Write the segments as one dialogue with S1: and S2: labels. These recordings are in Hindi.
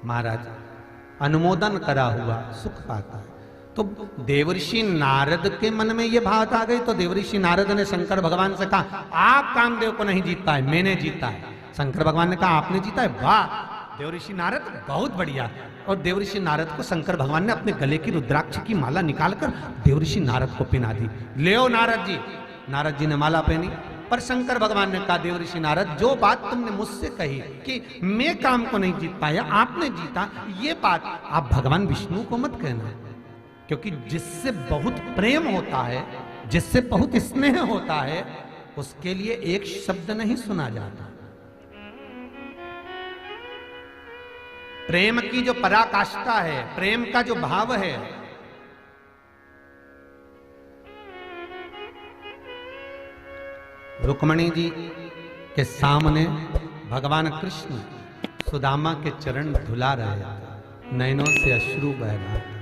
S1: महाराज अनुमोदन करा हुआ सुख पाता है। तो देवर्षि नारद के मन में यह बात आ गई, तो देवर्षि नारद ने शंकर भगवान से कहा आप कामदेव को नहीं जीत पाए, मैंने जीता है। शंकर भगवान ने कहा आपने जीता है, वाह देवर्षि नारद बहुत बढ़िया। और देवर्षि नारद को शंकर भगवान ने अपने गले की रुद्राक्ष की माला निकालकर देवर्षि नारद को पहना दी। ले नारद जी। नारद जी ने माला पहनी, पर शंकर भगवान ने कहा देवर्षि नारद जो बात तुमने मुझसे कही कि मैं काम को नहीं जीत पाया आपने जीता, ये बात आप भगवान विष्णु को मत कहना, क्योंकि जिससे बहुत प्रेम होता है, जिससे बहुत स्नेह होता है, उसके लिए एक शब्द नहीं सुना जाता। प्रेम की जो पराकाष्ठा है, प्रेम का जो भाव है, रुक्मणी जी के सामने भगवान कृष्ण सुदामा के चरण धुला रहे थे, नैनों से अश्रु बह रहा था।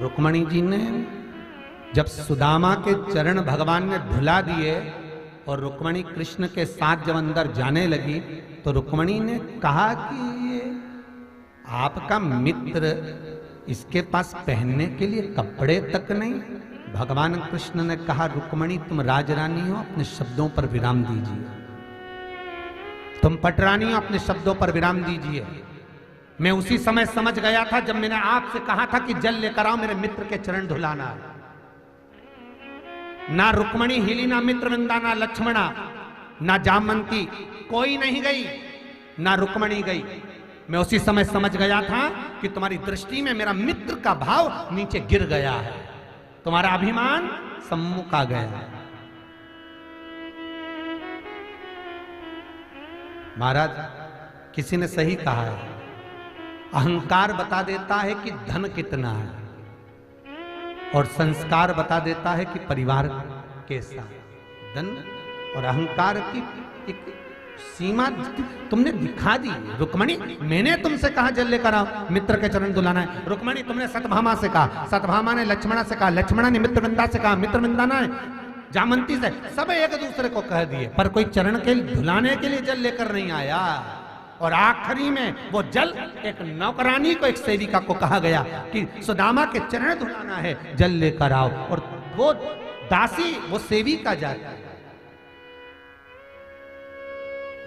S1: रुक्मणी जी ने जब सुदामा के चरण भगवान ने धुला दिए और रुक्मणी कृष्ण के साथ जब अंदर जाने लगी, तो रुक्मणी ने कहा कि ये आपका मित्र, इसके पास पहनने के लिए कपड़े तक नहीं। भगवान कृष्ण ने कहा रुक्मणी तुम राजरानी हो, अपने शब्दों पर विराम दीजिए, तुम पटरानी हो, अपने शब्दों पर विराम दीजिए। मैं उसी समय समझ गया था जब मैंने आपसे कहा था कि जल लेकर आओ, मेरे मित्र के चरण धुलाना। ना रुक्मणी हिली, ना मित्रवृंदा, ना लक्ष्मणा, ना जामवंती, कोई नहीं गई, ना रुक्मणी गई। मैं उसी समय समझ गया था कि तुम्हारी दृष्टि में मेरा मित्र का भाव नीचे गिर गया है, तुम्हारा अभिमान सम्मुख आ गया है। महाराज किसी ने सही कहा है, अहंकार बता देता है कि धन कितना है, और संस्कार बता देता है कि परिवार कैसा। धन और अहंकार की एक सीमा तुमने दिखा दी। रुक्मणी मैंने तुमसे कहा जल लेकर आओ, मित्र के चरण धुलाना है। रुक्मणी तुमने सतभामा से कहा, सतभामा ने लक्ष्मणा से कहा, लक्ष्मणा ने मित्रवृंदा से कहा, मित्रवृंदा ने जामवंती से, सब एक दूसरे को कह दिए, पर कोई चरण के धुलाने के लिए जल लेकर नहीं आया। और आखिरी में वो जल एक नौकरानी को, एक सेविका को कहा गया कि सुदामा के चरण धुलाना है, जल लेकर आओ। और वो दासी, वो सेविका जाती।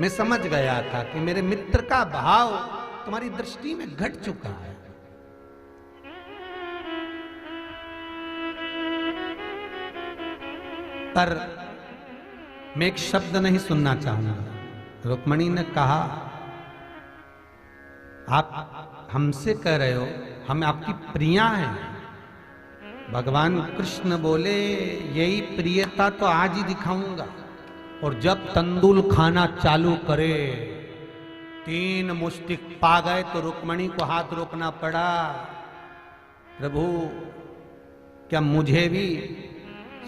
S1: मैं समझ गया था कि मेरे मित्र का भाव तुम्हारी दृष्टि में घट चुका है। पर मैं एक शब्द नहीं सुनना चाहूंगा। रुक्मणी ने कहा आप हमसे कह रहे हो, हम आपकी प्रिया हैं। भगवान कृष्ण बोले यही प्रियता तो आज ही दिखाऊंगा। और जब तंदुल खाना चालू करे, 3 मुष्टिक पा गए तो रुक्मणी को हाथ रोकना पड़ा। प्रभु क्या मुझे भी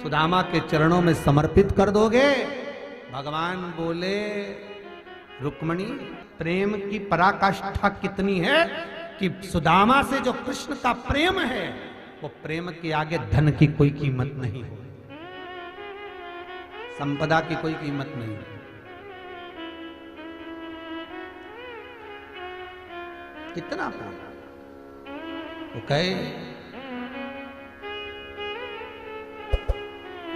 S1: सुदामा के चरणों में समर्पित कर दोगे? भगवान बोले रुक्मणी प्रेम की पराकाष्ठा कितनी है कि सुदामा से जो कृष्ण का प्रेम है, वो प्रेम के आगे धन की कोई कीमत नहीं है, संपदा की कोई कीमत नहीं। कितना प्रेम। वो कहे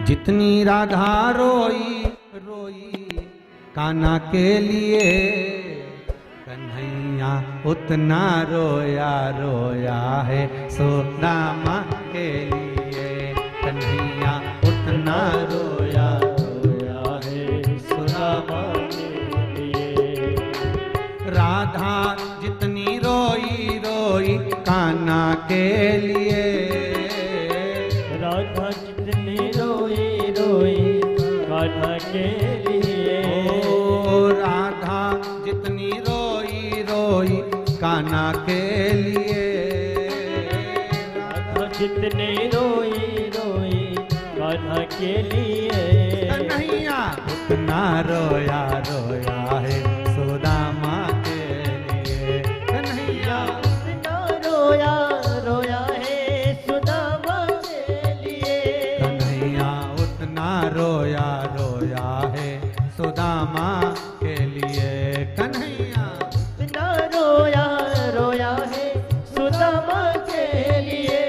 S1: जितनी राधा रोई रोई कान्हा के लिए, कन्हैया उतना रोया रोया है सुदामा के लिए। कन्हैया उतना रोया रोया है सुदामा के लिए। राधा जितनी रोई रोई कान्हा के लिए,
S2: राधा जितनी रोई रोई कान्हा के लिए।
S1: ओ राधा जितनी रोई रोई कान्हा के लिए।
S2: राधा जितनी रोई रोई कान्हा के लिए।
S1: कन्हैया उतना रोया रोया है सुदामा के लिए। कन्हैया
S2: उतना रोया रोया है सुदामा के लिए।
S1: कन्हैया उतना रोया रोया है सुदामा के लिए कन्हैया
S2: इतना रोया रोया है सुदामा के लिए।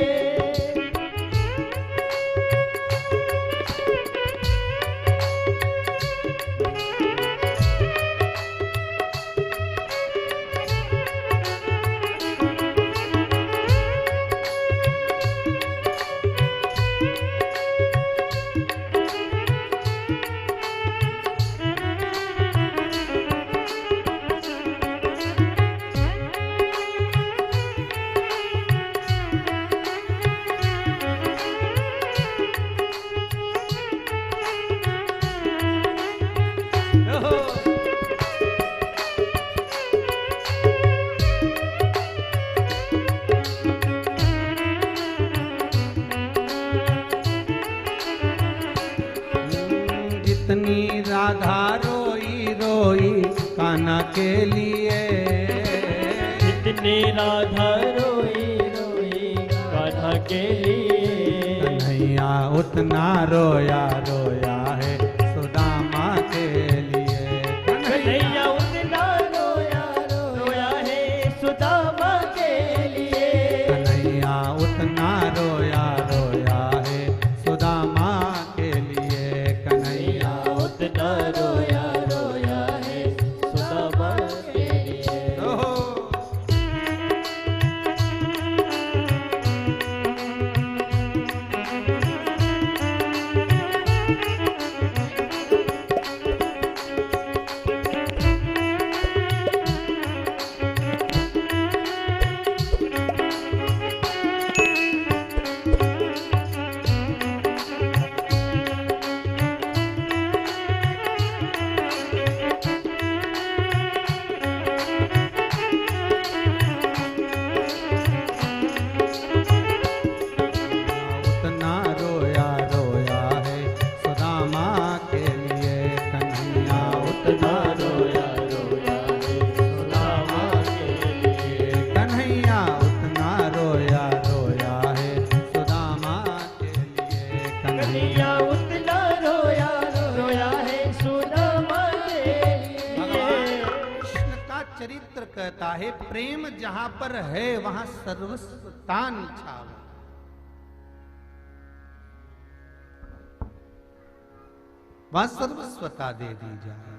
S1: जितनी राधा रोई रोई कान्हा के लिए,
S2: जितनी राधा रोई रोई कान्हा के लिए,
S1: कन्हैया उतना रोया रोया है सुदामा के लिए।
S2: कन्हैया उतना रोया रोया है सुदामा के लिए।
S1: कन्हैया उतना रोया रोया है सुदामा के लिए। कन्हैया
S2: उतना रोया रोया है सुदामा के लिए।
S1: ओहो। उतना रोया रोया है सुदामा के लिए। कन्हैया उतना रोया रोया है सुदामा के लिए। कन्हैया उतना रोया रोया है सुदामा के लिए।
S2: कन्हैया उतना रोया रोया है सुदामा के लिए।
S1: भगवान कृष्ण का चरित्र कहता है प्रेम जहां पर है वहां सर्वस्व तान छाव। वहां सर्वस्वता दे दी जाए।